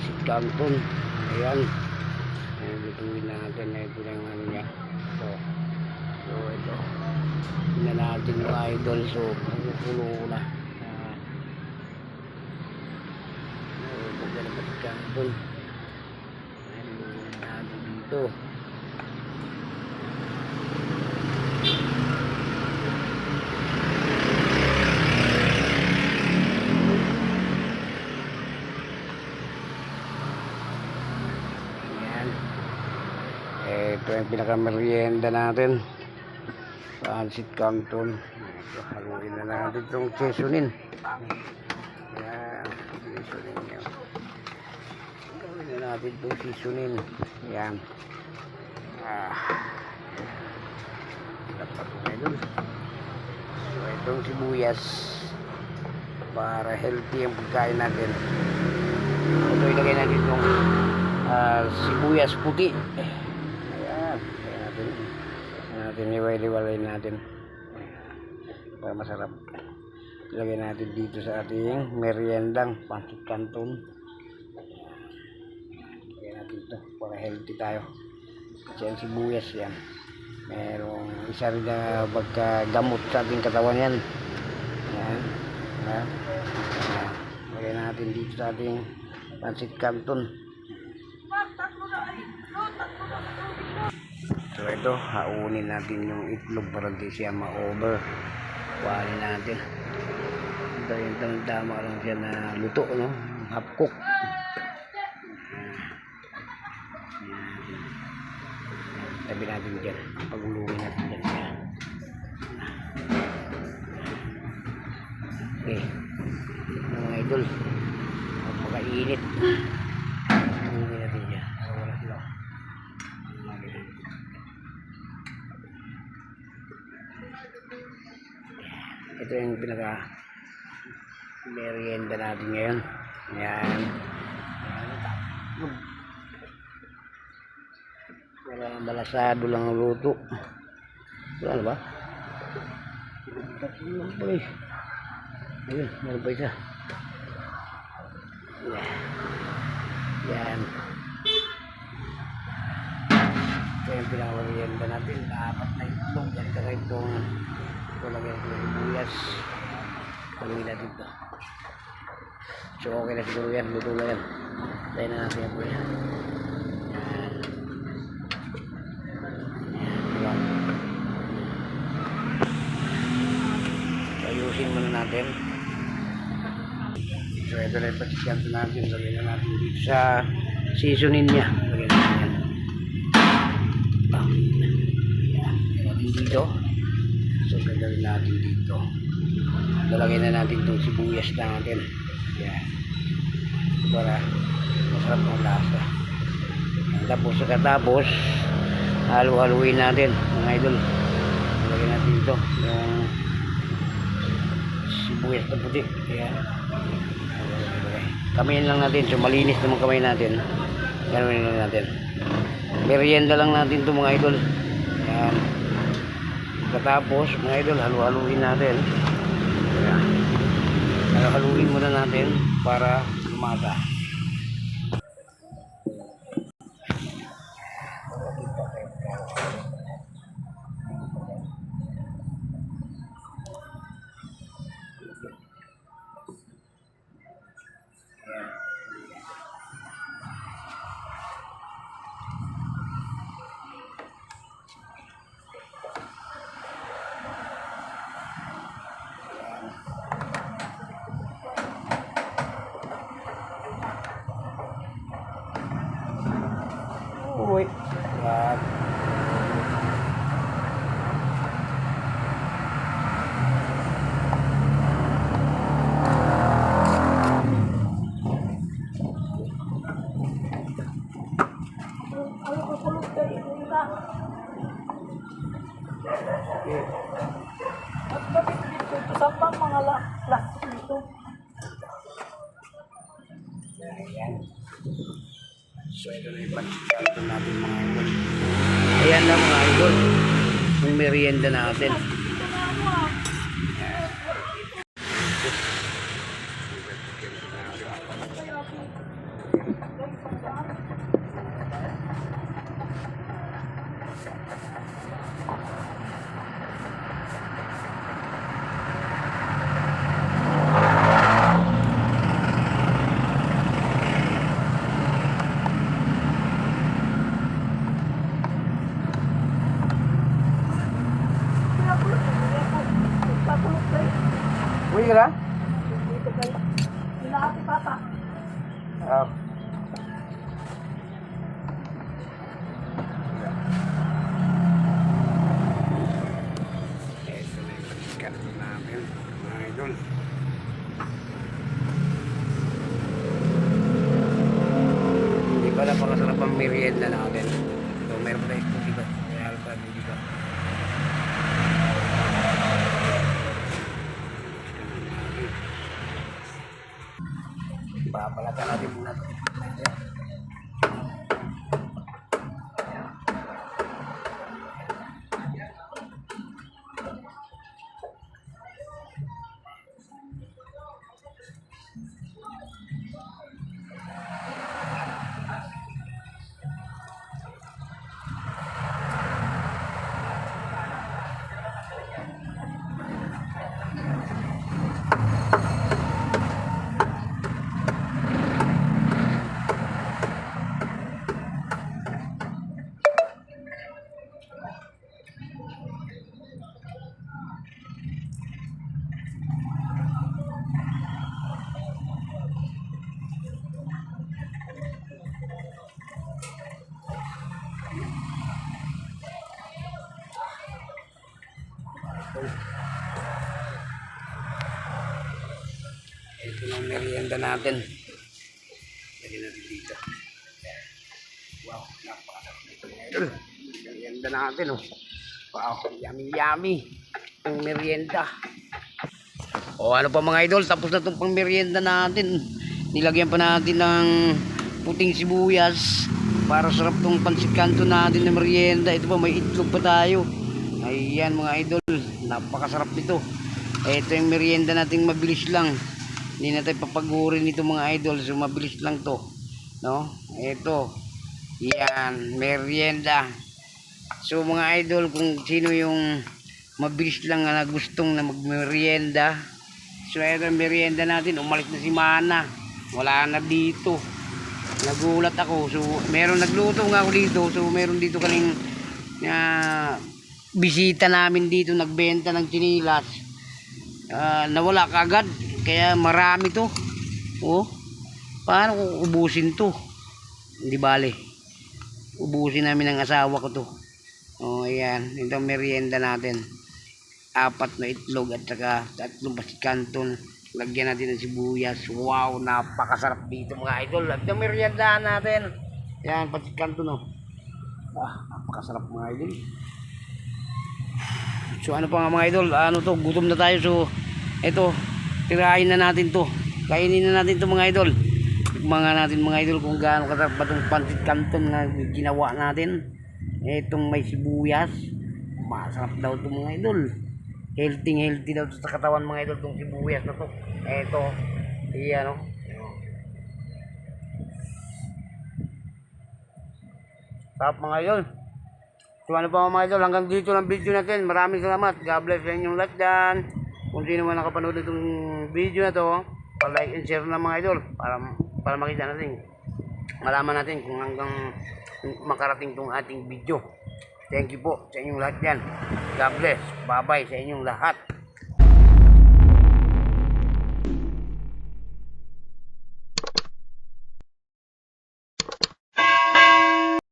Pancit Canton. Ayan. Lutuin natin na ito yung ano niya. So ito. Tingnan natin mga idol. So magukulo na. Pancit Canton. Lutuin natin dito. Ito yung pinaka-merienda natin. Pancit Canton. Ito, haluin na natin itong seasonin. Ayan, seasonin yan. Gawin na natin itong seasonin. Ayan. Dapat ko ngayon. So, itong sibuyas. Para healthy ang pagkain natin. Ito ilagay natin itong sibuyas puti. Natin iwalay natin para masarap. Ilagay natin dito sa ating meriendang Pancit Canton. Ilagay natin ito para healthy tayo. Kasi ang sibuyas yan, merong isa rin na pagkagamot sa ating katawan yan. Yan. Ilagay natin dito sa ating Pancit Canton. So ito, haunin natin yung itlog para di siya ma-over. Kuhanin natin. Ito yung tama lang siya na luto, no? Half cook. Tabi natin dyan. Pagulungin natin dyan siya. Okay. Mga idol, pagkainit. Pagulungin natin dyan. Wala sila. Ito yung pinaka merienda natin ngayon. Ayan. Wala balasado lang ang luto. Wala ba? Ayun, meron pa isa. Ayan. Ito yung pinaka merienda natin. Dapat na itlog. Yan ka rin itong ito lagyan natin yung buyas. Haluin natin ito. So okay na siguro yan. Luto na yan. Tayo na natin yung buyas. Yan. Ayusin muna natin. So ito na yung Pancit Canton natin. Lagyan na natin dito sa seasonin niya. Lagyan natin yan. Lagyan dito. So gagawin natin dito. Lalagay na natin itong sibuyas natin. Yan. Para masarap ang lasa. Tapos katapos halu-haluin natin mga idol. Lalagay natin ito yung sibuyas na puti. Yan. Kamayin lang natin. So malinis naman kamay natin. Ganoon lang natin. Merienda lang natin ito mga idol. Yan. Katapos mga idol, halu-haluin natin. Halu-haluin muna natin para lumasa. Uy. Yan. At bakit dito? Saan mga plastic dito? Ayan. So ito na yung Pancit Canton natin mga idol. Ayan na mga idol. Yung merienda natin. ka na? Dito kayo. Hinahati papa. Ah. Ito na yung sikat namin, mga idol. Hindi pala para sarap ang merienda natin. So, meron pa ito dito. Kaya pa dito. Papalatan natin muna ito. Ito na ang merienda natin. Lagyan natin dito. Wow, napakasarap nito mga idol. Merienda natin oh. Wow, yummy yummy. Ang merienda. O ano pa mga idol, tapos na itong pang merienda natin. Nilagyan pa natin ng puting sibuyas para sarap tong pansit kanto natin na merienda. Ito pa, may itlog pa tayo. Ayan mga idol, napakasarap nito. Ito yung merienda natin, mabilis lang. Hindi na tayo papagurin nito mga idol, so mabilis lang to, no? Ito, yan, merienda. So mga idol, kung sino yung mabilis lang na gustong na magmerienda, so ito ang merienda natin. Umalis na si Mana, wala na dito. Nagulat ako, so meron nagluto nga ako dito, so meron dito kaning bisita namin dito, nagbenta ng chinilas. Nawala kagad, kaya marami to. Oh, paano kung ubusin to? Hindi bale, ubusin namin ng asawa ko to. Oh, ayan, ito ang merienda natin. 4 na itlog at saka 3 pasit canton. Lagyan natin ng sibuyas. Wow, napakasarap dito mga idol. Ito ang merienda natin. Yan, pasit canton oh. Napakasarap mga idol. So ano pa nga mga idol, ano to, gutom na tayo, so ito, tirahin na natin to, kainin na natin to mga idol. Mga natin mga idol kung gaano kasarap ba itong pancit canton na ginawa natin. Itong may sibuyas, masarap daw to mga idol. Healthy daw to sa katawan mga idol itong sibuyas na to. Ito, iyan o. Sarap mga idol. So ano pa mga idol, hanggang dito lang video natin. Maraming salamat. God bless sa inyong lahat dyan. Kung sino man nakapanood itong video na to, pa-like and share na mga idol para makita natin, malaman natin kung hanggang makarating itong ating video. Thank you po sa inyong lahat dyan. God bless. Bye bye sa inyong lahat.